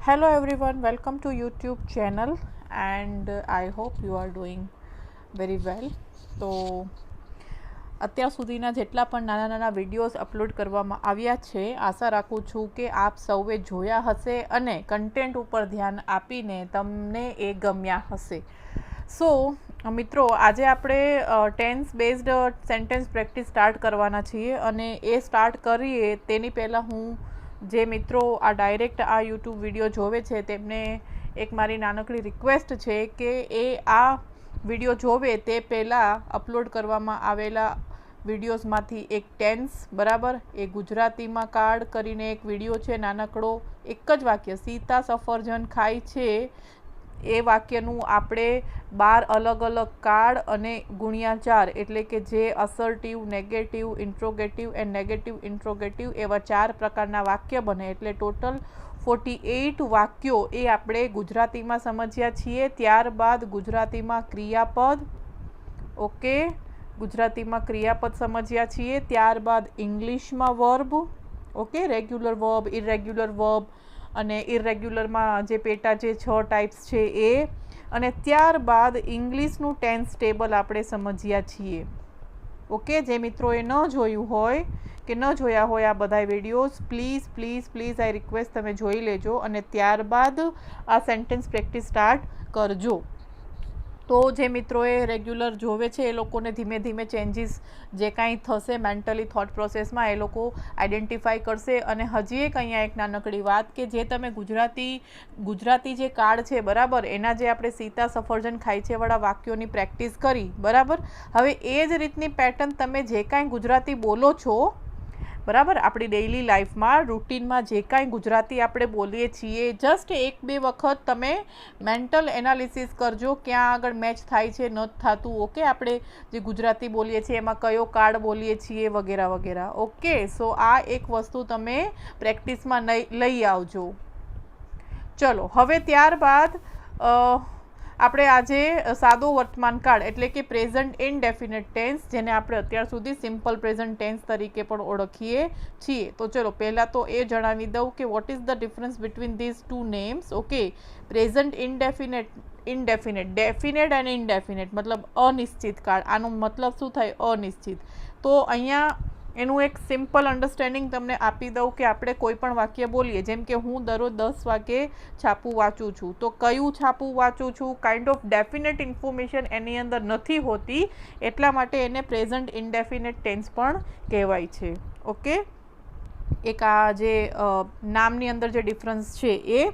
Hello everyone, welcome to YouTube channel and I hope you are doing very well. તો અત્યાર સુધીના જેટલા પણ નાના નાના વિડીયોઝ અપલોડ કરવામાં આવ્યા છે, આશા રાખું છું કે આપ સૌએ જોયા હશે અને કન્ટેન્ટ ઉપર ધ્યાન આપીને તમને એ ગમ્યા હશે. સો મિત્રો, આજે આપણે tense based sentence practice start કરવાના છીએ અને એ સ્ટાર્ટ કરીએ તેની પહેલાં હું જે મિત્રો આ ડાયરેક્ટ આ યુટ્યુબ વિડીયો જોવે છે તેમને એક મારી નાનકડી રિક્વેસ્ટ છે કે એ આ વિડીયો જોવે તે પહેલાં અપલોડ કરવામાં આવેલા વિડીયોઝમાંથી એક ટેન્સ બરાબર એ ગુજરાતીમાં કાર્ડ કરીને એક વિડીયો છે નાનકડો, એક જ વાક્ય, સીતા સફરજન ખાય છે એ વાક્યનું આપણે 12 અલગ અલગ કાર્ડ અને ગુણ્યા 4 એટલે કે જે assertive, negative, interrogative and negative interrogative એવા 4 પ્રકારના વાક્ય બને એટલે ટોટલ 48 વાક્યો એ આપણે ગુજરાતીમાં સમજ્યા છીએ. ત્યારબાદ ગુજરાતીમાં ક્રિયાપદ, ઓકે, ગુજરાતીમાં ક્રિયાપદ સમજ્યા છીએ. ત્યારબાદ ઇંગ્લિશમાં verb, okay, regular verb, irregular verb અને ઇરેગ્યુલરમાં જે પેટા જે 6 ટાઈપ્સ છે એ, અને ત્યારબાદ ઇંગ્લિશનું ટેન્સ ટેબલ આપણે સમજ્યા છીએ. ઓકે, જે મિત્રોએ ન જોયું હોય કે ન જોયા હોય આ બધા videos, please please please I request તમે જોઈ લેજો અને ત્યારબાદ આ સેન્ટેન્સ પ્રેક્ટિસ સ્ટાર્ટ કરજો. તો જે મિત્રોએ રેગ્યુલર જોવે છે એ લોકોને ધીમે ધીમે ચેન્જીસ જે કાંઈ થશે મેન્ટલી થોટ પ્રોસેસમાં એ લોકો આઈડેન્ટિફાઈ કરશે. અને હજી એક અહીંયા એક નાનકડી વાત કે જે તમે ગુજરાતી જે કાર્ડ છે બરાબર, એના જે આપણે સીતા સફરજન ખાય છે વાળા વાક્યોની પ્રેક્ટિસ કરી બરાબર, હવે એ જ રીતની પેટર્ન તમે જે કાંઈ ગુજરાતી બોલો છો બરાબર, આપણી ડેઇલી લાઈફમાં રૂટીનમાં જે કાંઈ ગુજરાતી આપણે બોલીએ છીએ જસ્ટ 1-2 વખત તમે મેન્ટલ એનાલિસિસ કરજો ક્યાં આગળ મેચ થાય છે, નથી થતું. ઓકે, આપણે જે ગુજરાતી બોલીએ છીએ એમાં કયો કાર્ડ બોલીએ છીએ વગેરે વગેરે. ઓકે, સો આ એક વસ્તુ તમે પ્રેક્ટિસમાં લઈ આવજો. ચલો, હવે ત્યારબાદ આપણે આજે સાદો વર્તમાન કાળ એટલે કે પ્રેઝન્ટ ઇનડેફિનેટ ટેન્સ, જેને આપણે અત્યાર સુધી સિમ્પલ પ્રેઝન્ટ ટેન્સ તરીકે પણ ઓળખીએ છીએ. તો ચલો પહેલાં તો એ જણાવી દઉં કે what is the difference between these two names. Okay, present indefinite, definite અને ઇનડેફિનેટ મતલબ અનિશ્ચિત કાળ. આનો મતલબ શું થાય? અનિશ્ચિત. તો અહીંયા એનું એક સિમ્પલ અન્ડરસ્ટેન્ડિંગ તમને આપી દઉં કે આપણે કોઈ પણ વાક્ય બોલીએ, જેમ કે હું દરરોજ 10 વાગે છાપું વાંચું છું, તો કયું છાપું વાંચું છું કાઇન્ડ ઓફ ડેફિનેટ ઇન્ફોર્મેશન એની અંદર નથી હોતી, એટલા માટે એને પ્રેઝન્ટ ઇનડેફિનેટ ટેન્સ પણ કહેવાય છે. ઓકે, એક આ જે નામની અંદર જે ડિફરન્સ છે એ.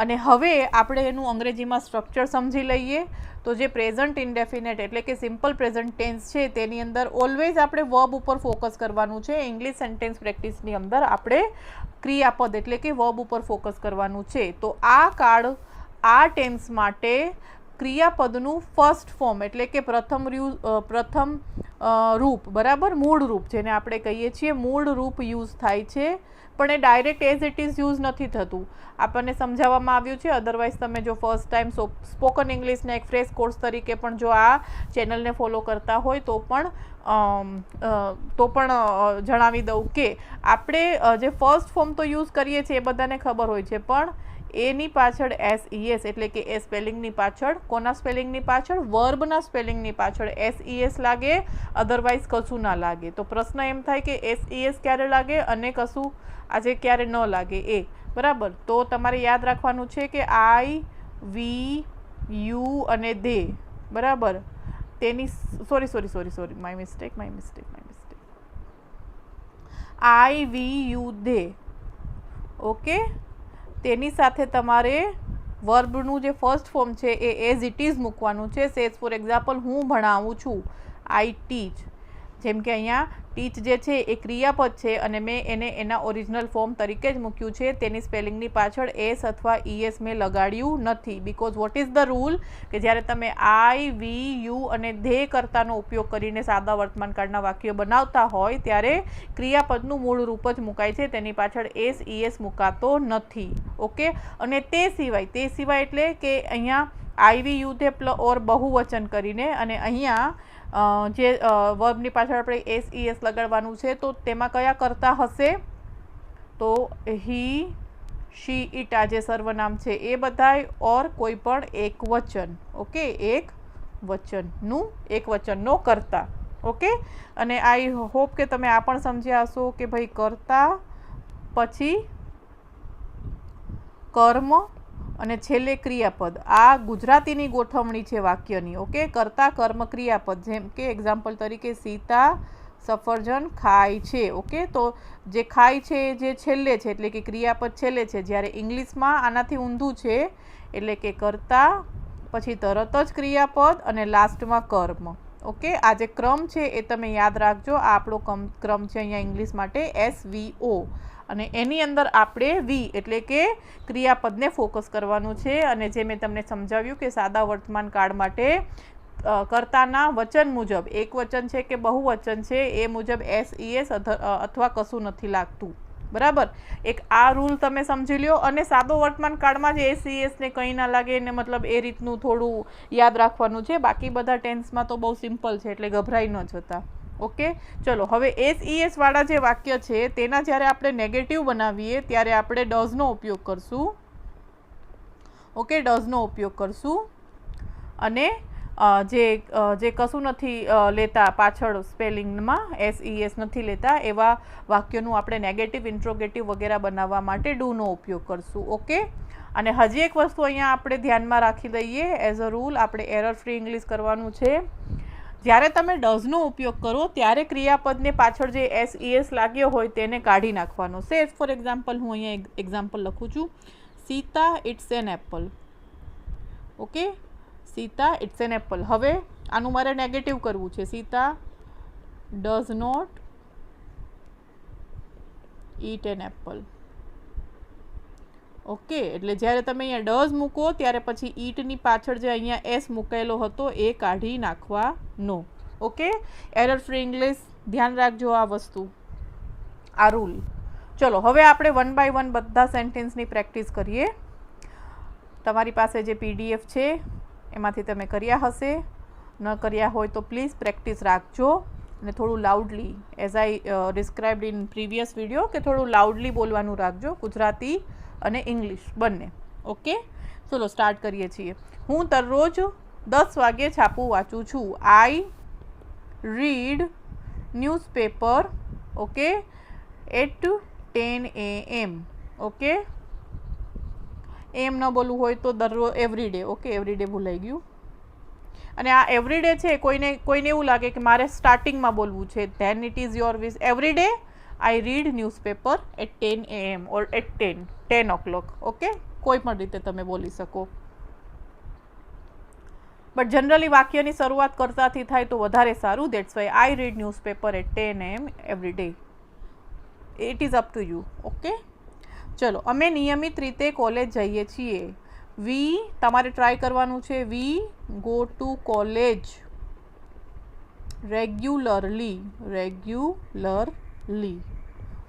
અને હવે આપણે એનું અંગ્રેજીમાં સ્ટ્રક્ચર સમજી લઈએ. તો જે પ્રેઝન્ટ ઇનડેફિનેટ એટલે કે સિમ્પલ પ્રેઝન્ટ ટેન્સ છે તેની અંદર ઓલવેઝ આપણે વર્બ ઉપર ફોકસ કરવાનું છે. ઇંગ્લિશ સેન્ટેન્સ પ્રેક્ટિસની અંદર આપણે ક્રિયાપદ એટલે કે વર્બ ઉપર ફોકસ કરવાનું છે. તો આ કાર્ડ આ ટેન્સ માટે ક્રિયાપદનું ફર્સ્ટ ફોર્મ એટલે કે પ્રથમ રૂપ બરાબર, મૂળ રૂપ જેને આપણે કહીએ છીએ મૂળ રૂપ યુઝ થાય છે, પણ એ direct as it is use નથી થતું. આપણને સમજાવવામાં આવ્યું છે. અધરવાઇઝ તમે જો ફર્સ્ટ ટાઈમ સ્પોકન ઇંગ્લિશના એક ફ્રેશ કોર્સ તરીકે પણ જો આ ચેનલને ફોલો કરતા હોય તો પણ જણાવી દઉં કે આપણે જે ફર્સ્ટ ફોર્મ તો યુઝ કરીએ છીએ એ બધાને ખબર હોય છે, પણ એની પાછળ SES એટલે કે એ સ્પેલિંગની પાછળ, કોના સ્પેલિંગની પાછળ? વર્બના સ્પેલિંગની પાછળ SES લાગે, અધરવાઇઝ કશું ના લાગે. તો પ્રશ્ન એમ થાય કે SES ક્યારે લાગે અને કશું આજે ક્યારે ન લાગે એ બરાબર. તો તમારે યાદ રાખવાનું છે કે I, we, you અને they બરાબર, તેની sorry my mistake I, we, you, they. Okay, તેની સાથે તમારે વર્બનું જે ફર્સ્ટ ફોર્મ છે એ એઝ ઇટ ઇઝ મૂકવાનું છે. સેઝ ફોર એક્ઝામ્પલ, હું ભણાવું છું, આઈ ટીચ. જેમ કે અહીંયા ટીચ જે છે એ ક્રિયાપદ છે અને મેં એને એના ઓરિજિનલ ફોર્મ તરીકે જ મૂક્યું છે. તેની સ્પેલિંગની પાછળ એસ અથવા ES મેં લગાડ્યું નથી. Because vote is the rule કે જ્યારે તમે આઈ, વી, યુ અને ધે કર્તાનો ઉપયોગ કરીને સાદા વર્તમાન કાળના વાક્યો બનાવતા હોય ત્યારે ક્રિયાપદનું મૂળ રૂપ જ મુકાય છે, તેની પાછળ ES મુકાતો નથી. ઓકે, અને તે સિવાય એટલે કે અહીંયા આઈ, વી, યુ, ધે ઓર બહુવચન કરીને અને અહીંયા જે વર્બની પાછળ આપણે SES લગાડવાનું છે, તો તેમાં કયા કર્તા હશે? તો હી, शी, इट आ जे सर्वनाम छे ए बधाय, और कोई पण एक वचन, ओके, एक वचनનું એક વચનનો કર્તા, ઓકે। અને આઈ હોપ કે તમે આ પણ સમજ્યા હશો કે ભાઈ કર્તા પછી કર્મ અને છેલ્લે ક્રિયાપદ, આ ગુજરાતીની ગોઠવણી છે વાક્યની, ઓકે। કર્તા કર્મ ક્રિયાપદ, જેમ કે એક્ઝામ્પલ તરીકે સીતા સફરજન ખાય છે, ઓકે। તો જે ખાય છે જે છેલ્લે છે એટલે કે ક્રિયાપદ છેલ્લે છે, જ્યારે ઇંગ્લિશમાં આનાથી ઊંધું છે એટલે કે કર્તા પછી તરત જ ક્રિયાપદ અને લાસ્ટમાં કર્મ, ઓકે। આ જે ક્રમ છે એ તમે યાદ રાખજો, આ આપણો ક્રમ છે અહીંયા ઇંગ્લિશ માટે SVO, અને એની અંદર આપણે વી એટલે કે ક્રિયાપદને ફોકસ કરવાનું છે। અને જે મેં તમને સમજાવ્યું કે સાદા વર્તમાન કાળ માટે કર્તાના વચન મુજબ એક વચન છે કે બહુવચન છે એ મુજબ SES અથવા કશું નથી લાગતું, બરાબર। એક આ રૂલ તમે સમજી લ્યો, અને સાદો વર્તમાન કાળમાં જ SES ને કંઈ ના લાગે ને મતલબ એ રીતનું થોડું યાદ રાખવાનું છે, બાકી બધા ટેન્સમાં તો બહુ સિમ્પલ છે એટલે ગભરાઈ ન જતા, ઓકે। ચલો હવે SES વાળા જે વાક્ય છે તેના જ્યારે આપણે નેગેટિવ બનાવીએ ત્યારે આપણે ડઝનો ઉપયોગ કરશું, ઓકે, ડઝનો ઉપયોગ કરશું। અને જે કશું નથી લેતા પાછળ સ્પેલિંગમાં SES નથી લેતા એવા વાક્યોનું આપણે નેગેટિવ, ઇન્ટ્રોગેટિવ વગેરે બનાવવા માટે ડૂનો ઉપયોગ કરશું, ઓકે। અને હજી એક વસ્તુ અહીંયા આપણે ધ્યાનમાં રાખી દઈએ, એઝ અ રૂલ આપણે એરર ફ્રી ઇંગ્લિશ કરવાનું છે। જ્યારે તમે ડઝનો ઉપયોગ કરો ત્યારે ક્રિયાપદને પાછળ જે SES લાગ્યો હોય તેને કાઢી નાખવાનો છે। ફોર એક્ઝામ્પલ હું અહીંયા એક્ઝામ્પલ લખું છું, Sita eats an apple, okay, Sita eats an apple. હવે આનું મારે નેગેટિવ કરવું છે, Sita does not eat an apple, okay. એટલે જ્યારે તમે અહીંયા ડઝ મૂકો ત્યારે પછી ઈટની પાછળ જે અહીંયા S મૂકેલો હતો એ કાઢી નાખવાનો, ઓકે। એરર ફ્રી ઇંગ્લિશ ધ્યાન રાખજો આ વસ્તુ, આ રૂલ। ચલો હવે આપણે 1 બાય 1 બધા સેન્ટેન્સની પ્રેક્ટિસ કરીએ। તમારી પાસે જે PDF છે એમાંથી તમે કર્યા હશે, ન કર્યા હોય તો પ્લીઝ પ્રેક્ટિસ રાખજો, અને થોડું loudly, as I described in previous video, કે થોડું લાઉડલી બોલવાનું રાખજો, ગુજરાતી અને ઇંગ્લિશ બંને, ઓકે। ચલો સ્ટાર્ટ કરીએ છીએ। હું દરરોજ 10 વાગ્યે છાપું વાંચું છું, I read newspaper, okay, at 10 AM, okay. એમ ન બોલવું હોય તો દરરોજ એવરીડે, ઓકે, એવરીડે ભૂલાઈ ગયું। અને આ એવરીડે છે કોઈને એવું લાગે કે મારે સ્ટાર્ટિંગમાં બોલવું છે, then it is your wish, everyday I read newspaper at 10 AM or at 10 o'clock, okay, કોઈ પણ રીતે તમે બોલી શકો, બટ જનરલી વાક્યની શરૂઆત કરતાથી થાય તો વધારે સારું, that's why I read newspaper at 10 AM every day, it is up to you, okay. ચલો અમે નિયમિત રીતે કોલેજ જઈએ છીએ, વી તમારે ટ્રાય કરવાનું છે, we go to college regularly,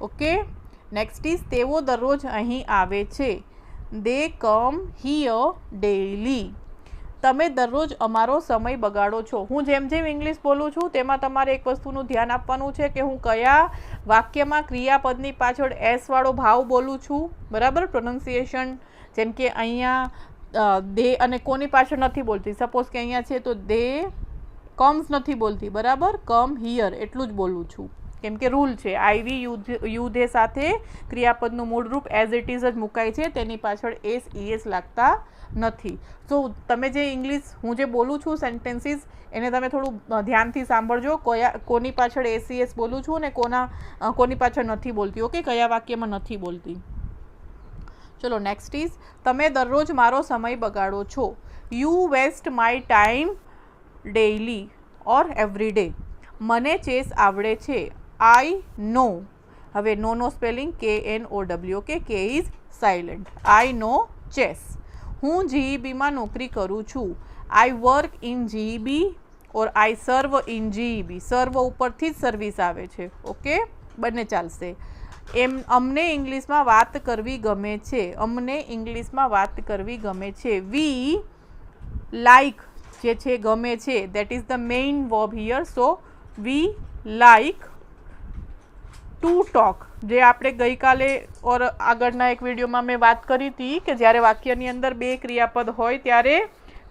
okay. Next is તેઓ દરરોજ અહીં આવે છે, દે કમ હિયર ડેઇલી, તમે દરરોજ અમારો સમય બગાડો છો। હું જેમ જેમ ઇંગ્લિશ બોલું છું તેમાં તમારે એક વસ્તુનું ધ્યાન આપવાનું છે કે હું કયા વાક્યમાં ક્રિયાપદની પાછળ S વાળો ભાવ બોલું છું, બરાબર, પ્રોનન્સિએશન, જેમ કે અહીંયા દે અને કોની પાછળ નથી બોલતી, સપોઝ કે અહીંયા છે તો દે કમ્સ નથી બોલતી, બરાબર, કમ હિયર એટલું જ બોલું છું, કેમ કે રૂલ છે, આઈવી યુ ધે સાથે ક્રિયાપદનું મૂળ રૂપ એઝ ઇટ ઇઝ જ મુકાય છે, તેની પાછળ SES લાગતા નથી। તો તમે જે ઇંગ્લિશ હું જે બોલું છું સેન્ટેન્સીસ એને તમે થોડું ધ્યાનથી સાંભળજો, કોની પાછળ SES બોલું છું અને કોની પાછળ નથી બોલતી, ઓકે, કયા વાક્યમાં નથી બોલતી। ચલો નેક્સ્ટ ઇઝ તમે દરરોજ મારો સમય બગાડો છો, you waste my time daily or every day, મને ચેસ આવડે છે, આઈ નો, હવે know spelling KNOW, okay, K is silent, I know chess. હું GEBમાં નોકરી કરું છું, I work in GEB or I serve in GEB, સર્વ ઉપરથી જ સર્વિસ આવે છે, ઓકે, બંને ચાલશે। અમને ઇંગ્લિશમાં વાત કરવી ગમે છે, અમને ઇંગ્લિશમાં વાત કરવી ગમે છે, વી લાઈક જે છે ગમે છે, that is the main verb here, so we like to talk, જે આપણે ગઈકાલે ઓર આગળના એક વિડીયોમાં મેં વાત કરી હતી કે જ્યારે વાક્યની અંદર બે ક્રિયાપદ હોય ત્યારે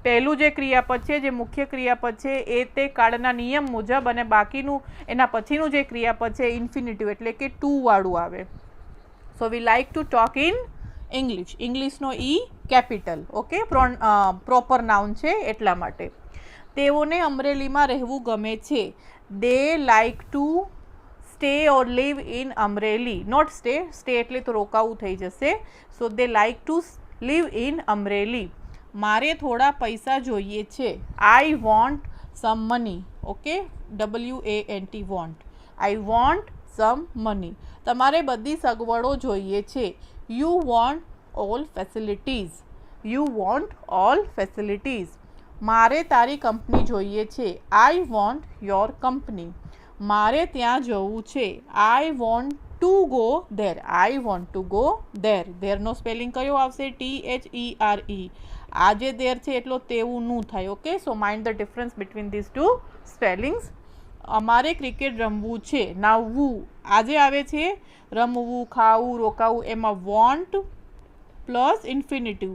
પહેલું જે ક્રિયાપદ છે, જે મુખ્ય ક્રિયાપદ છે, એ તે કાળના નિયમ મુજબ અને બાકીનું એના પછીનું જે ક્રિયાપદ છે ઇન્ફિનિટિવ એટલે કે ટુ વાળું આવે. So we like to talk in English. ઇંગ્લિશનો E capital, okay, proper noun છે એટલા માટે. તેઓને અમરેલીમાં રહેવું ગમે છે. They like to stay or live in Amreli. Not stay, stay એટલે તો રોકાવું થઈ જશે. So they like to live in Amreli. મારે થોડા પૈસા જોઈએ છે. I want some money. Okay, WANT want. I want some money. તમારે બધી સગવડો જોઈએ છે. You want all facilities. You want all facilities. મારે તારી કંપની જોઈએ છે. I want your company. મારે ત્યાં જવું છે. I want to go there. I want to go there. ધેરનો સ્પેલિંગ કયો આવશે? THERE. આ જે ધેર છે એટલો તેવું નું થાય. Okay, so mind the difference between this two spellings. અમારે ક્રિકેટ રમવું છે. નાવ વુ આજે આવે છે રમવું, ખાવું, રોકાવું, એમાં want plus infinitive.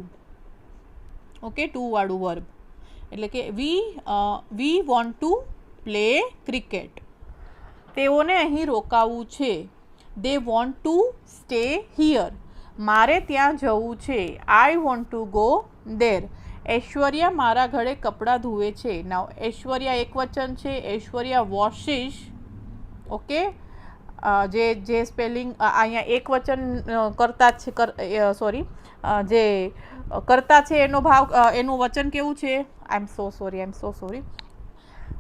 Okay, to વાળું વર્બ એટલે કે we want to play cricket. તેઓને અહીં રોકાવું છે. They want to stay here. મારે ત્યાં જવું છે. I want to go there. Aishwarya મારા ઘરે કપડાં ધુએ છે. નાવ ઐશ્વર્યા એક વચન છે. ઐશ્વર્યા વોશિશ. ઓકે, જે સ્પેલિંગ અહીંયા એક વચન કરતા છે, સોરી, જે કરતા છે એનો ભાવ, એનું વચન કેવું છે? આઈ એમ સો સોરી.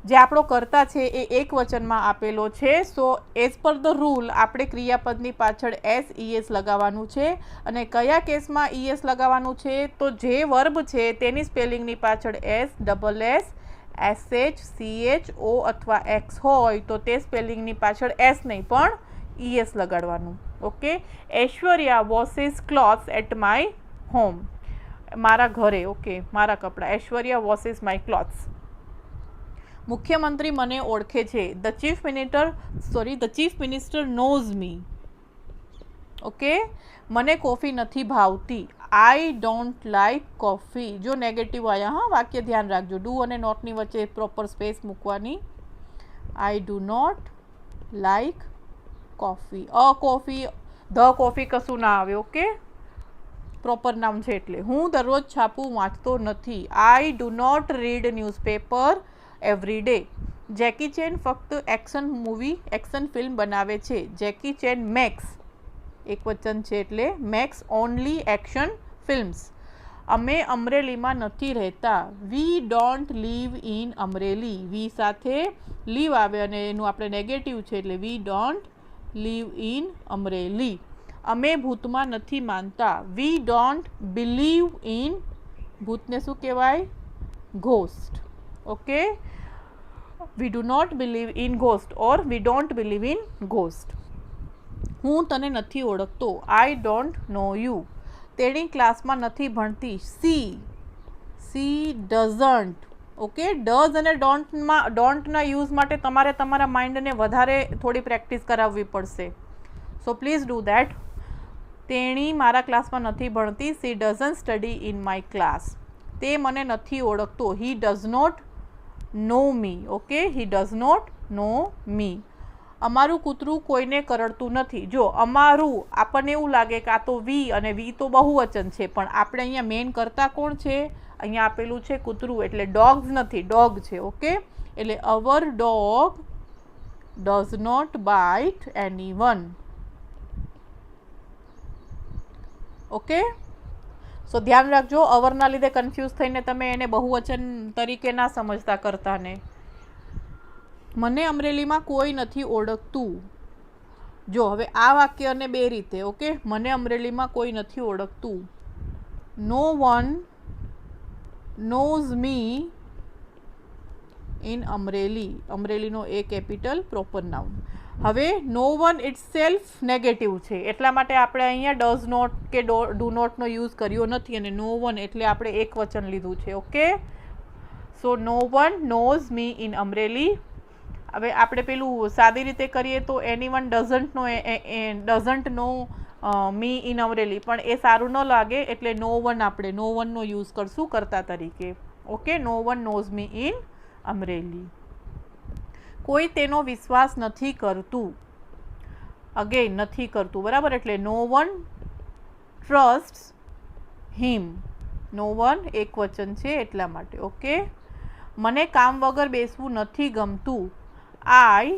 જે આપણો કરતા છે એ એક વચનમાં આપેલો છે. સો એઝ પર ધ રૂલ આપણે ક્રિયાપદની પાછળ SES લગાવવાનું છે. અને કયા કેસમાં ES લગાવવાનું છે? તો જે વર્બ છે તેની સ્પેલિંગની પાછળ SSS CHO અથવા X હોય તો તે સ્પેલિંગની પાછળ S નહીં પણ ES લગાડવાનું. Okay, Aishwarya washes clothes at my home. મારા ઘરે. ઓકે, મારા કપડાં. Aishwarya washes my clothes. મુખ્યમંત્રી મને ઓળખે છે. The chief minister knows me. Okay, મને કોફી નથી ભાવતી. I don't like coffee. જો નેગેટિવ આવ્યા, હા, વાક્ય ધ્યાન રાખજો. ડુ અને નોટની વચ્ચે પ્રોપર સ્પેસ મૂકવાની. I do not like coffee. Coffee, the coffee કશું ના આવે. ઓકે, પ્રોપર નામ છે એટલે. હું દરરોજ છાપું વાંચતો નથી. I do not read newspaper every day. Jackie Chan ફક્ત એક્શન ફિલ્મ બનાવે છે. જેકી ચેન મેક્સ, એક વચન છે એટલે મેક્સ ઓનલી એક્શન ફિલ્મ્સ. અમે અમરેલીમાં નથી રહેતા. We don't live in Amreli. We સાથે લીવ આવે અને એનું આપણે નેગેટિવ છે એટલે we don't live in Amreli. અમે ભૂતમાં નથી માનતા. વી ડોન્ટ બિલીવ ઇન, ભૂતને શું કહેવાય? Ghost. Okay, we do not believe in ghost or we don't believe in ghost. હું તને નથી ઓળખતો. I don't know you. તેણી ક્લાસમાં નથી ભણતી. She doesn't. ઓકે, ડઝ અને ડોન્ટના યુઝ માટે તમારે તમારા માઇન્ડને વધારે થોડી પ્રેક્ટિસ કરાવવી પડશે. So please do that. તેણી મારા ક્લાસમાં નથી ભણતી. She doesn't study in my class. તે મને નથી ઓળખતો. He does not know me. Okay, he does not know me. અમારું કૂતરું કોઈને કરડતું નથી. જો અમારું આપણને એવું લાગે કે આ તો વી અને વી તો બહુવચન છે, પણ આપણે અહીંયા મેન કરતા કોણ છે? અહીંયા આપેલું છે કૂતરું એટલે ડોગ્સ નથી, ડોગ છે. ઓકે, એટલે our dog does not bite anyone. Okay, so ધ્યાન રાખજો. અવરના લીધે કન્ફ્યુઝ થઈને તમે એને બહુવચન તરીકે ના સમજતા કરતાને. મને અમરેલીમાં કોઈ નથી ઓળખતું. જો હવે આ વાક્યને બે રીતે. ઓકે, મને અમરેલીમાં કોઈ નથી ઓળખતું. No one knows me in Amreli. અમરેલીનો એ કેપિટલ પ્રોપર નાઉન. હવે નો વન ઇટસેલ્ફ નેગેટિવ છે એટલા માટે આપણે અહીંયા ડઝ નોટ કે ડુ નોટનો યુઝ કર્યો નથી અને નો વન એટલે આપણે એક વચન લીધું છે. Okay, so no one knows me in Amreli. હવે આપણે પેલું સાદી રીતે કરીએ તો anyone doesn't know me in Amreli, પણ એ સારું ન લાગે એટલે નો વન આપણે નો વનનો યુઝ કરશું કર્તા તરીકે. Okay, no one knows me in Amreli. કોઈ તેનો વિશ્વાસ નથી કરતું. અગેન નથી કરતું, બરાબર, એટલે નો વન ટ્રસ્ટ હિમ. નો વન એક વચન છે એટલા માટે. ઓકે, મને કામ વગર બેસવું નથી ગમતું. I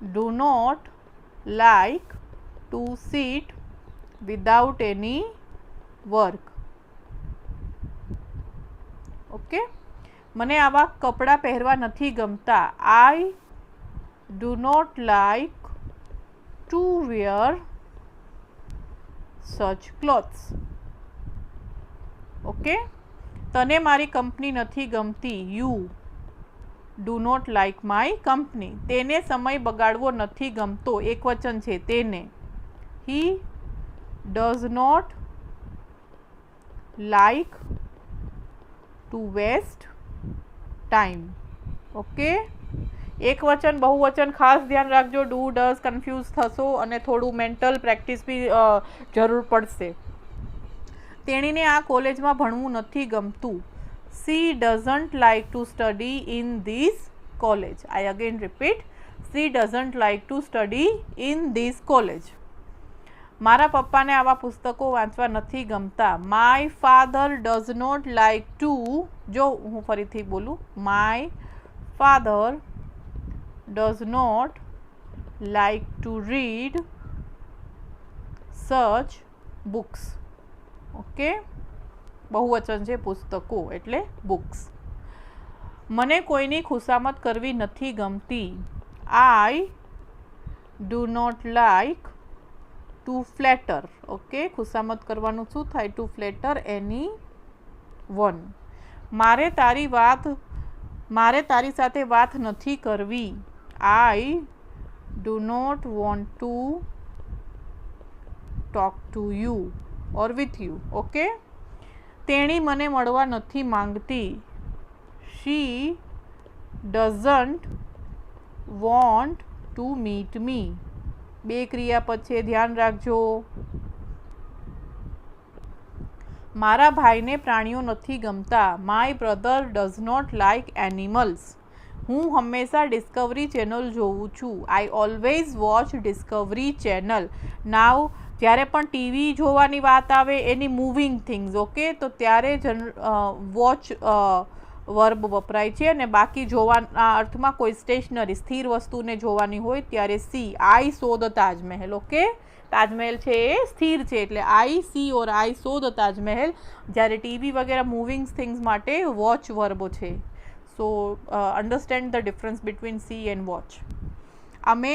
do not like to sit without any work. Okay, મને આવા કપડાં પહેરવા નથી ગમતા. I do not like to wear such clothes. Okay, તને મારી કંપની નથી ગમતી. You do not like my company. તેને સમય બગાડવો નથી ગમતો. એક વચન છે તેને. He does not like to waste time. Okay, એક વચન બહુવચન ખાસ ધ્યાન રાખજો. ડુ ડઝ કન્ફ્યુઝ થશો અને થોડું મેન્ટલ પ્રેક્ટિસ બી જરૂર પડશે. તેણીને આ કોલેજમાં ભણવું નથી ગમતું. She doesn't like to study in this college. I again repeat, she doesn't like to study in this college. મારા પપ્પાને આવા પુસ્તકો વાંચવા નથી ગમતા. My father does not like to, જો હું ફરીથી બોલું, my father does not like to read such books. Okay, બહુવચન છે પુસ્તકો એટલે બુક્સ. મને કોઈની ખુશામત કરવી નથી ગમતી. I do not like to flatter. Okay, ખુશામત કરવાનું શું થાય? To flatter anyone. મારે તારી સાથે વાત નથી કરવી. I do not want to talk to you or with you. Okay, તેણી મને મળવા નથી માંગતી. She doesn't want to meet me. બે ક્રિયાપદ છે, ધ્યાન રાખજો. મારા ભાઈને પ્રાણીઓ નથી ગમતા. My brother does not like animals. હું હંમેશા ડિસ્કવરી ચેનલ જોઉં છું. I always watch Discovery Channel. Now જ્યારે પણ ટીવી જોવાની વાત આવે એની મૂવિંગ થિંગ્સ, ઓકે, તો ત્યારે વોચ વર્બ વપરાય છે. અને બાકી જોવાના અર્થમાં કોઈ સ્ટેશનરી સ્થિર વસ્તુને જોવાની હોય ત્યારે see. I saw the Taj Mahal. Okay, Taj Mahal છે એ સ્થિર છે એટલે I see or I saw the Taj Mahal. જ્યારે ટીવી વગેરે મૂવિંગ થિંગ્સ માટે વોચ વર્બ છે. So understand the difference between see and watch. અમે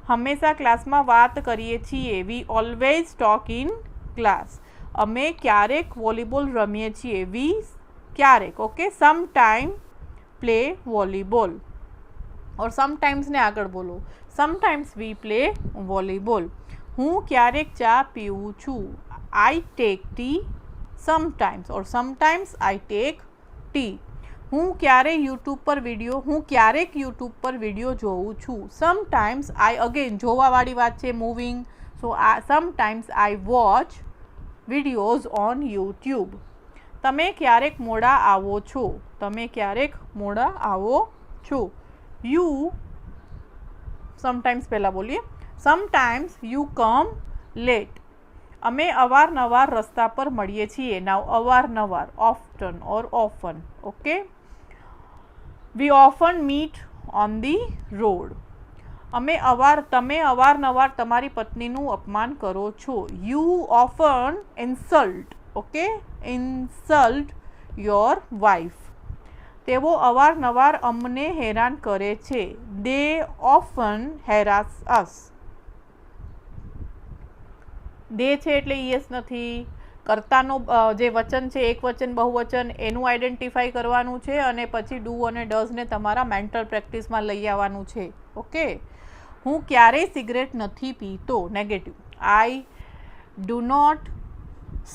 હંમેશા ક્લાસમાં વાત કરીએ છીએ. We always talk in class. અમે ક્યારેક વોલીબોલ રમીએ છીએ. વી ક્યારેક. Okay, sometime play volleyball or સમટાઈમ્સને આગળ બોલો. Sometimes we play volleyball. હું ક્યારેક ચા પીવું છું. I take T sometimes or sometimes I take T. હું ક્યારેક યુટ્યુબ પર વિડીયો જોઉં છું. સમટાઈમ્સ આઈ, અગેન જોવાવાળી વાત છે, moving. So sometimes I watch videos on YouTube. તમે ક્યારેક મોડા આવો છો. તમે ક્યારેક મોડા આવો છો. યુ સમટાઈમ્સ પહેલાં બોલીએ. Sometimes you come late. અમે અવારનવાર રસ્તા પર મળીએ છીએ. નાવ અવારનવાર, often or often. Okay, we often meet on the road. તમે અવારનવાર તમારી પત્નીનું અપમાન કરો છો. You often insult. Okay, insult your wife. તેઓ અવારનવાર અમને હેરાન કરે છે. દે ઓફન હેરાસ અસ. દે છે એટલે યસ નથી. કર્તાનો જે વચન છે, એક વચન બહુવચન, એનું આઈડેન્ટિફાઈ કરવાનું છે અને પછી ડુ અને ડઝને તમારા મેન્ટલ પ્રેક્ટિસમાં લઈ આવવાનું છે. ઓકે, હું ક્યારેય સિગરેટ નથી પીતો. Negative. I do not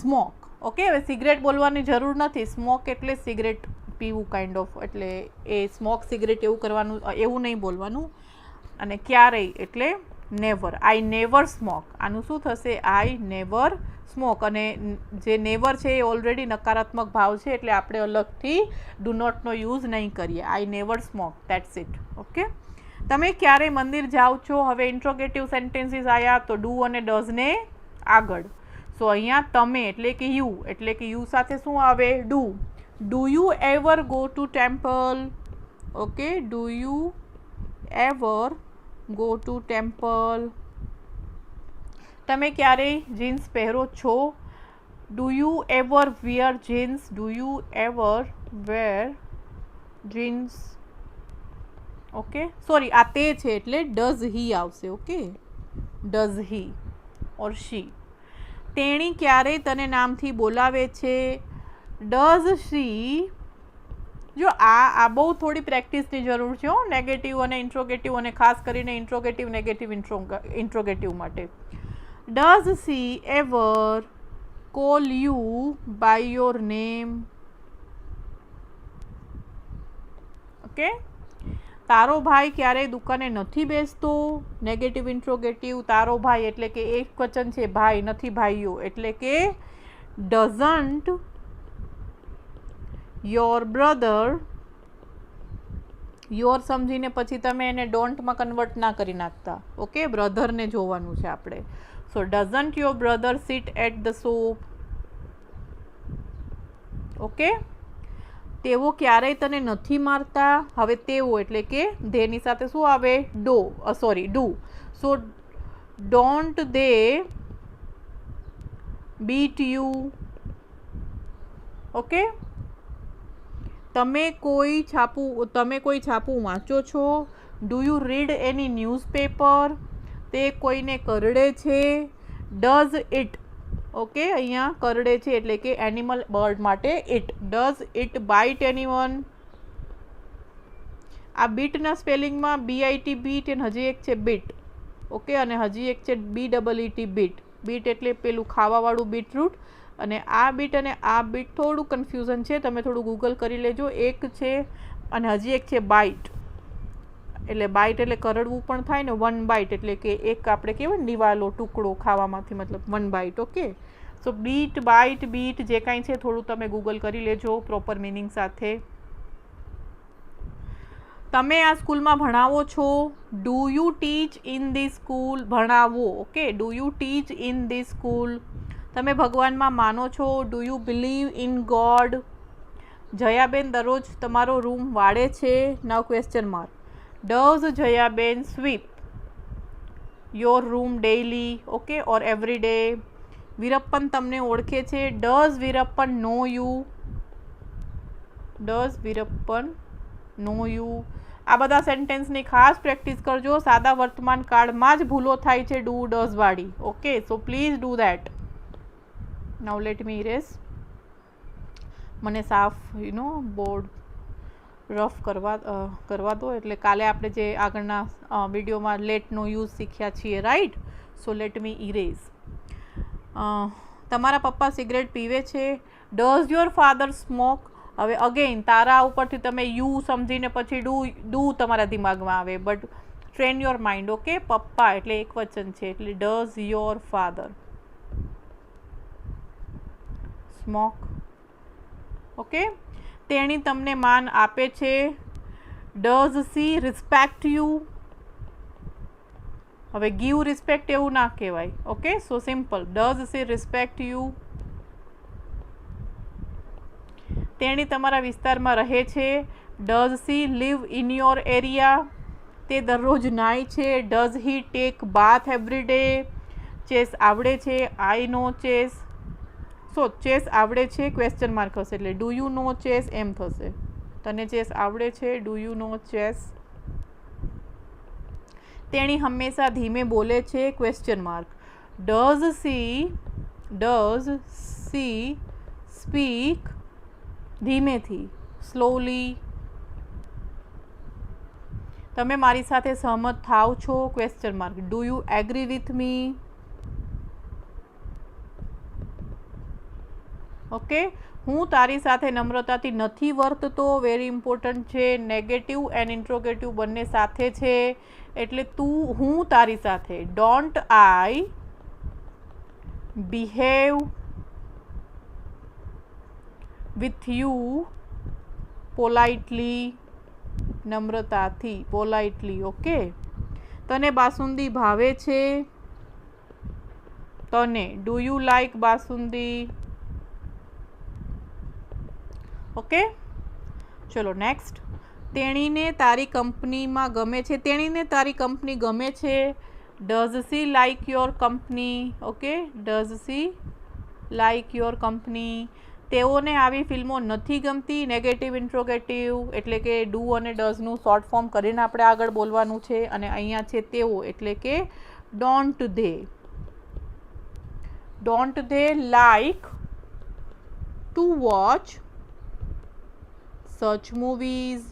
smoke. Okay, હવે સિગરેટ બોલવાની જરૂર નથી. સ્મોક એટલે સિગરેટ પીવું કાઇન્ડ ઓફ, એટલે એ સ્મોક સિગરેટ એવું કરવાનું, એવું નહીં બોલવાનું. અને ક્યારેય એટલે નેવર, આઈ નેવર સ્મોક. આનું શું થશે? I never smoke. અને જે નેવર છે એ ઓલરેડી નકારાત્મક ભાવ છે, એટલે આપણે અલગથી ડુ નોટનો યુઝ નહીં કરીએ. I never smoke, that's it. Okay. તમે ક્યારે મંદિર જાઓ છો? હવે ઇન્ટ્રોગેટિવ સેન્ટેન્સીસ આવ્યા તો ડુ અને ડઝને આગળ. સો અહીંયા તમે એટલે કે યુ, એટલે કે યુ સાથે શું આવે? Do. Do you ever go to temple? Okay, do you ever go to temple? તમે ક્યારેય જીન્સ પહેરો છો? Do you ever wear jeans? Do you ever wear jeans? Okay, sorry, આ તે છે એટલે ડઝ હી આવશે. Okay, does he or she. તેણી ક્યારેય તને નામથી બોલાવે છે? Does she? જો આ બહુ થોડી પ્રેક્ટિસની જરૂર છે, નેગેટિવ અને ઇન્ટ્રોગેટિવ, અને ખાસ કરીને ઇન્ટ્રોગેટિવ નેગેટિવ ઇન્ટ્રોગેટિવ માટે. Does she ever call you by your name? Okay. તારો ભાઈ ક્યારેય દુકાને નથી બેસતો? Negative interrogative. તારો ભાઈ એટલે કે એક વચન છે, ભાઈ નથી ભાઈઓ, એટલે કે ડઝન્ટ યોર બ્રધર, યોર સમજીને પછી તમે એને ડોન્ટમાં કન્વર્ટ ના કરી નાખતા. ઓકે, બ્રધરને જોવાનું છે આપણે. So doesn't your brother sit at the shop? Okay. તેઓ ક્યારેય તને નથી મારતા? હવે તેઓ એટલે કે ધેની સાથે શું આવે? Do, sorry, do. So don't they beat you? Okay. તમે કોઈ છાપું વાંચો છો? Do you read any newspaper? તે કોઈને કરડે છે? Does it? ઓકે, અહીંયા કરડે છે એટલે કે એનિમલ, બર્ડ માટે it. Does it bite anyone? આ બીટના સ્પેલિંગમાં BIT બીટ, અને હજી એક છે બીટ. ઓકે, અને હજી એક છે BEET બીટ. બીટ એટલે પેલું ખાવાવાળું બીટરૂટ. અને આ બીટ અને આ બીટ થોડું કન્ફ્યુઝન છે, તમે થોડું ગૂગલ કરી લેજો. એક છે અને હજી એક છે બાઇટ. એટલે બાઇટ એટલે કરડવું પણ થાય ને, વન બાઇટ એટલે કે એક આપણે કહેવાય ને દિવાલો ટુકડો ખાવામાંથી, મતલબ વન બાઇટ. ઓકે. સો બીટ, બાઇટ, બીટ જે કાંઈ છે થોડું તમે ગૂગલ કરી લેજો પ્રોપર મિનિંગ સાથે. તમે આ સ્કૂલમાં ભણાવો છો? Do you teach in the school? ભણાવો. Okay, do you teach in the school? તમે ભગવાનમાં માનો છો? Do you believe in God? Jayaben દરરોજ તમારો રૂમ વાળે છે? Now question mark. Does Jayaben sweep your room daily? Okay, or every day? Veerappan તમને ઓળખે છે? Does Veerappan know you? Does Veerappan know you? આ બધા સેન્ટેન્સની ખાસ પ્રેક્ટિસ કરજો. સાદા વર્તમાન કાળમાં જ ભૂલો થાય છે ડુ ડઝ વાળી. Okay, so please do that. Now let me erase. મને સાફ બોર્ડ રફ કરવા દો, એટલે કાલે આપણે જે આગળના વિડીયોમાં લેટનો યુઝ શીખ્યા છીએ, right? So let me erase. તમારા પપ્પા સિગરેટ પીવે છે? Does your father smoke? હવે અગેન તારા ઉપરથી તમે યુ સમજીને પછી ડુ તમારા દિમાગમાં આવે, but train your mind. Okay, પપ્પા એટલે એક વચન છે, એટલે does your father smoke? Okay. તેણી તમને માન આપે છે? Does she respect you? હવે ગીવ રિસ્પેક્ટ એવું ના કહેવાય. Okay, so simple. Does she respect you? તેણી તમારા વિસ્તારમાં રહે છે? Does she live in your area? તે દરરોજ નાય છે? Does he take bath every day? Chess આવડે છે? I know chess? So chess આવડે છે ક્વેશ્ચન માર્ક હશે, એટલે ડુ યુ નો ચેસ એમ થશે. તને ચેસ આવડે છે? Do you know chess? તેણી હંમેશા ધીમે બોલે છે? Question mark. Does she speak ધીમેથી? સ્લોલી? તમે મારી સાથે સહમત થાવ છો? Question mark. Do you agree with me? Okay, હું તારી સાથે નમ્રતાથી નથી વર્તતો, વેરી ઇમ્પોર્ટન્ટ છે. નેગેટિવ એન્ડ ઇન્ટ્રોગેટિવ બંને સાથે છે, એટલે હું તારી સાથે. Don't I behave with you politely, નમ્રતાથી, politely. Okay, તને બાસુંદી ભાવે છે? તને. Do you like basundi? Okay, ચલો નેક્સ્ટ. તેણીને તારી કંપનીમાં ગમે છે. તેણીને તારી કંપની ગમે છે. Does C like your company? Okay, does she like your company? તેઓને આવી ફિલ્મો નથી ગમતી. નેગેટિવ ઇન્ટ્રોગેટિવ, એટલે કે ડુ અને ડઝનું શોર્ટ ફોર્મ કરીને આપણે આગળ બોલવાનું છે. અને અહીંયા છે તેઓ, એટલે કે don't they. Don't they like to watch such movies?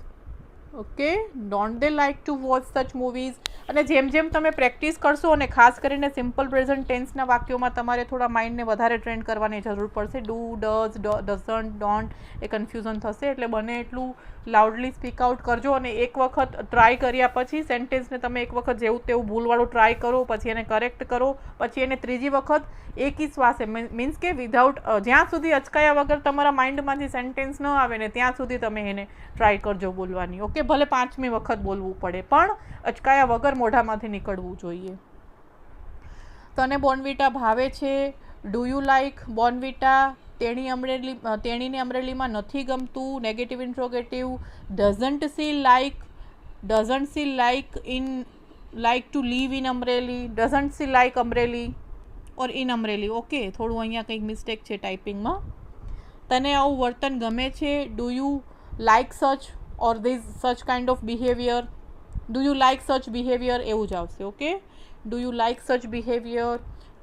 Okay, don't they like to watch such movies. અને જેમ જેમ તમે પ્રેક્ટિસ કરશો, અને ખાસ કરીને સિમ્પલ પ્રેઝન્ટ ટેન્સના વાક્યોમાં તમારે થોડા માઇન્ડને વધારે ટ્રેન કરવાની જરૂર પડશે. Do, does, doesn't, don't A confusion થશે, એટલે બને એટલું લાઉડલી સ્પીક આઉટ કરજો. અને એક વખત ટ્રાય કર્યા પછી સેન્ટેન્સને તમે એક વખત જેવું તેવું ભૂલવાળું ટ્રાય કરો, પછી એને કરેક્ટ કરો, પછી એને ત્રીજી વખત એકી શ્વાસે, મીન્સ કે વિધાઉટ, જ્યાં સુધી અચકાયા વગર તમારા માઇન્ડમાંથી સેન્ટેન્સ ન આવે ને ત્યાં સુધી તમે એને ટ્રાય કરજો બોલવાની. ઓકે, ભલે 5મી વખત બોલવું પડે, પણ અચકાયા વગર મોઢામાંથી નીકળવું જોઈએ. તને બોર્નવિટા ભાવે છે? Do you like Bournvita? તેણીને અમરેલીમાં નથી ગમતું. Negative interrogative. Doesn't C like to live in Amreli? Doesn't C like Amreli or in Amreli? Okay, થોડું અહીંયા કંઈક મિસ્ટેક છે ટાઈપિંગમાં. તને આવું વર્તન ગમે છે? Do you like such or such kind of behaviour? Do you like such behaviour એવું જ આવશે. Okay, do you like such behaviour.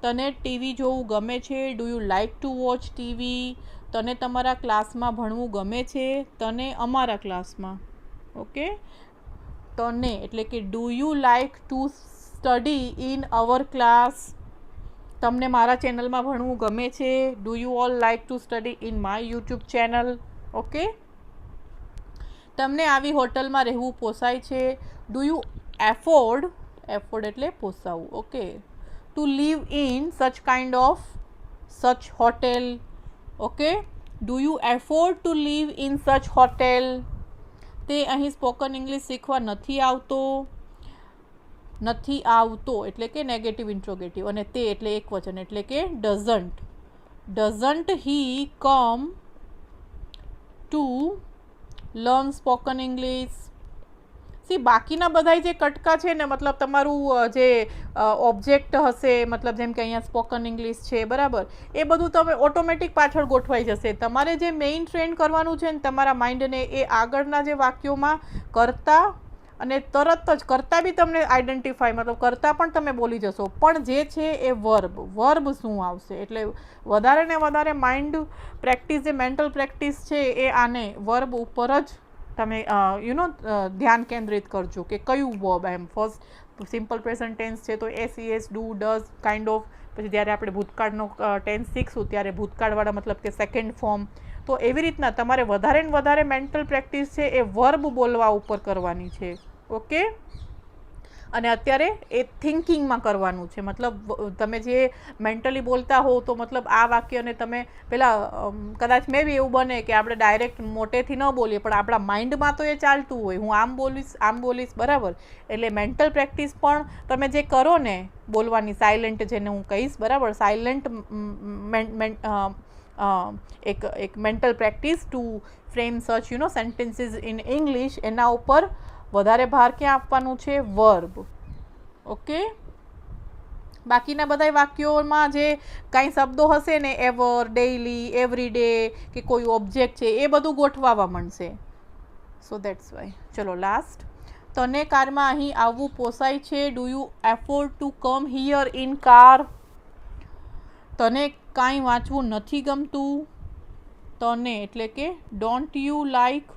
તને ટીવી જોવું ગમે છે? Do you like to watch TV? તને તમારા ક્લાસમાં ભણવું ગમે છે? તને અમારા ક્લાસમાં. ઓકે, તને એટલે કે do you like to study in our class? તમને મારા ચેનલમાં ભણવું ગમે છે? Do you all like to study in my YouTube channel? Okay, તમને આવી હોટલમાં રહેવું પોસાય છે? ડુ યુ એફોર્ડ એટલે પોસાવું. Okay, to live in such kind of such hotel? Okay, do you afford to live in such hotel? તે અહીં સ્પોકન ઇંગ્લિશ શીખવા નથી આવતો એટલે કે નેગેટિવ ઇન્ટ્રોગેટિવ. અને તે એટલે એક વચન, એટલે કે doesn't he come to learn spoken English? See, બાકીના બધા જે કટકા છે ને, મતલબ તમારું જે ઓબ્જેક્ટ હશે, મતલબ જેમ કે અહીંયા સ્પોકન ઇંગ્લિશ છે, બરાબર, એ બધું તમે ઓટોમેટિક પાછળ ગોઠવાઈ જશે. તમારે જે મેઇન ટ્રેન કરવાનું છે ને તમારા માઇન્ડને, એ આગળના જે વાક્યોમાં કરતા, અને તરત જ કરતા બી તમને આઈડેન્ટિફાય, મતલબ કરતા પણ તમે બોલી જશો, પણ જે છે એ વર્બ શું આવશે. એટલે વધારે ને વધારે માઇન્ડ પ્રેક્ટિસ, જે મેન્ટલ પ્રેક્ટિસ છે, એ આને વર્બ ઉપર જ તમે ધ્યાન કેન્દ્રિત કરજો કે કયું વર્બ. એમ ફર્સ્ટ સિમ્પલ પ્રેઝન્ટ ટેન્સ છે તો S, do, does kind of. પછી જ્યારે આપણે ભૂતકાળનો ટેન્સ શીખશું ત્યારે ભૂતકાળવાળા, મતલબ કે સેકન્ડ ફોર્મ. તો એવી રીતના તમારે વધારે ને વધારે મેન્ટલ પ્રેક્ટિસ છે એ વર્બ બોલવા ઉપર કરવાની છે. ઓકે, અને અત્યારે એ થિંકિંગમાં કરવાનું છે. મતલબ તમે જે મેન્ટલી બોલતા હો, તો મતલબ આ વાક્યને તમે પહેલાં કદાચ મે બી એવું બને કે આપણે ડાયરેક્ટ મોટેથી ન બોલીએ, પણ આપણા માઇન્ડમાં તો એ ચાલતું હોય, હું આમ બોલીશ, બરાબર. એટલે મેન્ટલ પ્રેક્ટિસ પણ તમે જે કરો ને બોલવાની, સાયલેન્ટ જેને હું કહીશ, બરાબર, સાયલેન્ટ એક mental practice to frame such sentences in English, એના ઉપર વધારે ભાર ક્યાં આપવાનું છે? વર્બ. ઓકે, બાકીના બધા વાક્યોમાં જે કાંઈ શબ્દો હશે ને, એવર, ડેઇલી, એવરી ડે, કે કોઈ ઓબ્જેક્ટ છે, એ બધું ગોઠવાવા માંડશે. So that's why. ચલો લાસ્ટ. તને કારમાં અહીં આવવું પોસાય છે? Do you afford to come here in car? તને કાંઈ વાંચવું નથી ગમતું? તને એટલે કે don't you like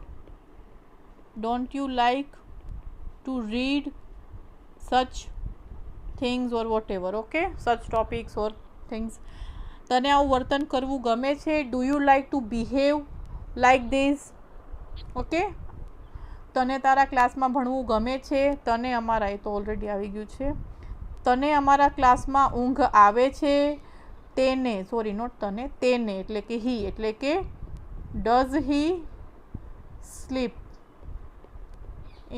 to read such things or whatever. Okay, such topics or things. તને આવું વર્તન કરવું ગમે છે? Do you like two behave like this? Okay, તને તારા ક્લાસમાં ભણવું ગમે છે? તને અમારા, એ તો ઓલરેડી આવી ગયું છે. તને અમારા ક્લાસમાં ઊંઘ આવે છે? તેને, સોરી નોટ તને, તેને એટલે કે હી, એટલે કે does he sleep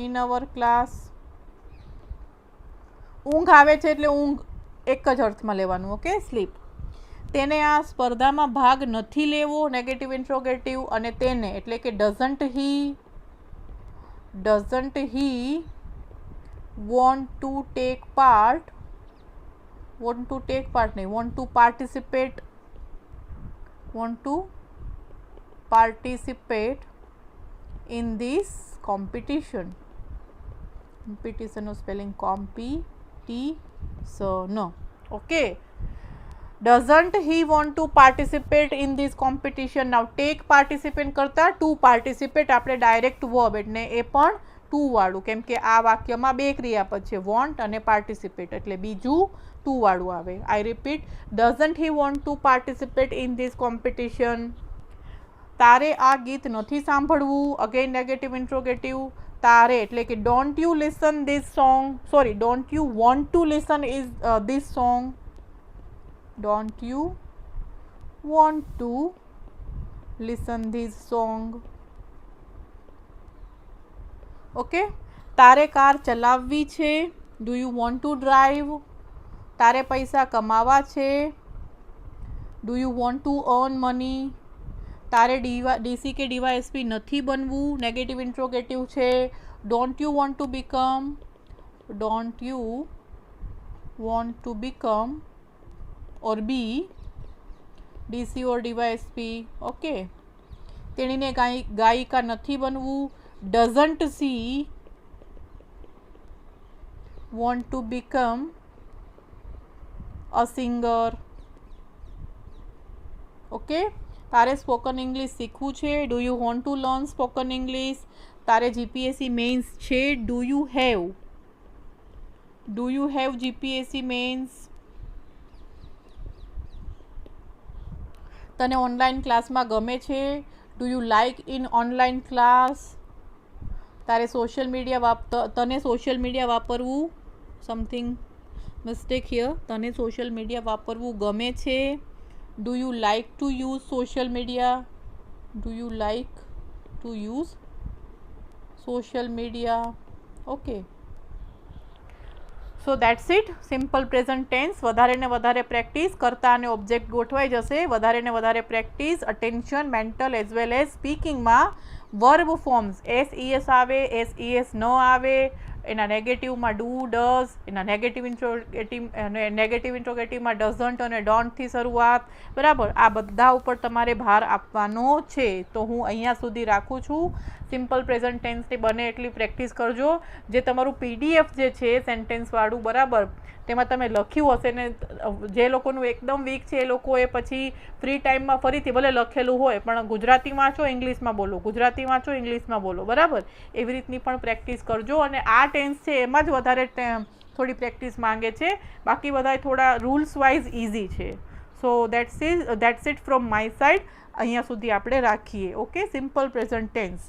in our class? ઊંઘ આવે છે એટલે ઊંઘ એક જ અર્થમાં લેવાનું. Okay, sleep. તેને આ સ્પર્ધામાં ભાગ નથી લેવો, નેગેટિવ ઇન્ટ્રોગેટિવ. અને તેને એટલે કે doesn't he want to take part, want to take part નહીં, want to participate in this competition. કોમ્પિટિશનનું spelling competition. Okay, doesn't he want to participate in this competition? now take participate કરતા to participate આપણે direct verb એટલે એ પણ two વાળું, કેમ કે આ વાક્યમાં બે ક્રિયાપદ છે, વોન્ટ અને પાર્ટિસિપેટ, એટલે બીજું ટુ વાળું આવે. આઈ repeat, doesn't he want to participate in this competition? તારે આ ગીત નથી સાંભળવું, અગેન નેગેટિવ ઇન્ટ્રોગેટિવ. તારે એટલે કે don't you listen this song, sorry don't you want to listen is this song, don't you want to listen this song? Okay, તારે car ચલાવવી છે? Do you want to drive? તારે પૈસા કમાવા છે? Do you want to earn money? તારે DC કે DYSP નથી બનવું, નેગેટિવ ઇન્ટ્રોગેટિવ છે. Don't you want to become, don't you want to become or be DC or DYSP. Okay, તેણીને ગાયિકા નથી બનવું. doesn't she want to become a singer? Okay, તારે spoken English શીખવું છે? Do you want to learn spoken English? તારે GPSC mains છે? Do you have GPSC mains? તને online ક્લાસમાં ગમે છે? Do you like in online class? તારે તને સોશિયલ મીડિયા વાપરવું, સમથિંગ મિસ્ટેક હિયર, તને સોશિયલ મીડિયા વાપરવું ગમે છે? Do you like to use social media? Do you like to use social media? Okay, so that's it. Simple present tense. વધારે ને વધારે પ્રેક્ટિસ કરતા અને ઓબ્જેક્ટ ગોઠવાઈ જશે. વધારે ને વધારે practice, attention, mental as well as સ્પીકિંગમાં વર્બ ફોર્મ્સ SES આવે, SES ન આવે, એના નેગેટિવમાં ડુ, ડઝ, એના નેગેટિવ ઇન્ટ્રોગેટિવમાં ડઝન્ટ અને ડોન્ટથી શરૂઆત, બરાબર. આ બધા ઉપર તમારે ભાર આપવાનો છે. તો હું અહીંયા સુધી રાખું છું. સિમ્પલ પ્રેઝન્ટ ટેન્સની બને એટલી પ્રેક્ટિસ કરજો. જે તમારું PDF જે છે સેન્ટેન્સવાળું, બરાબર, તેમાં તમે લખ્યું હશે ને, જે લોકોનું એકદમ વીક છે એ લોકોએ પછી ફ્રી ટાઈમમાં ફરીથી ભલે લખેલું હોય પણ ગુજરાતી વાંચો, ઇંગ્લિશમાં બોલો, ગુજરાતી વાંચો, ઇંગ્લિશમાં બોલો, બરાબર. એવી રીતની પણ પ્રેક્ટિસ કરજો. અને આ ટેન્સ છે એમાં જ વધારે થોડી પ્રેક્ટિસ માંગે છે, બાકી બધા થોડા રૂલ્સ વાઇઝ ઇઝી છે. So that's it from my side. અહીંયા સુધી આપણે રાખીએ. Okay, simple present tense.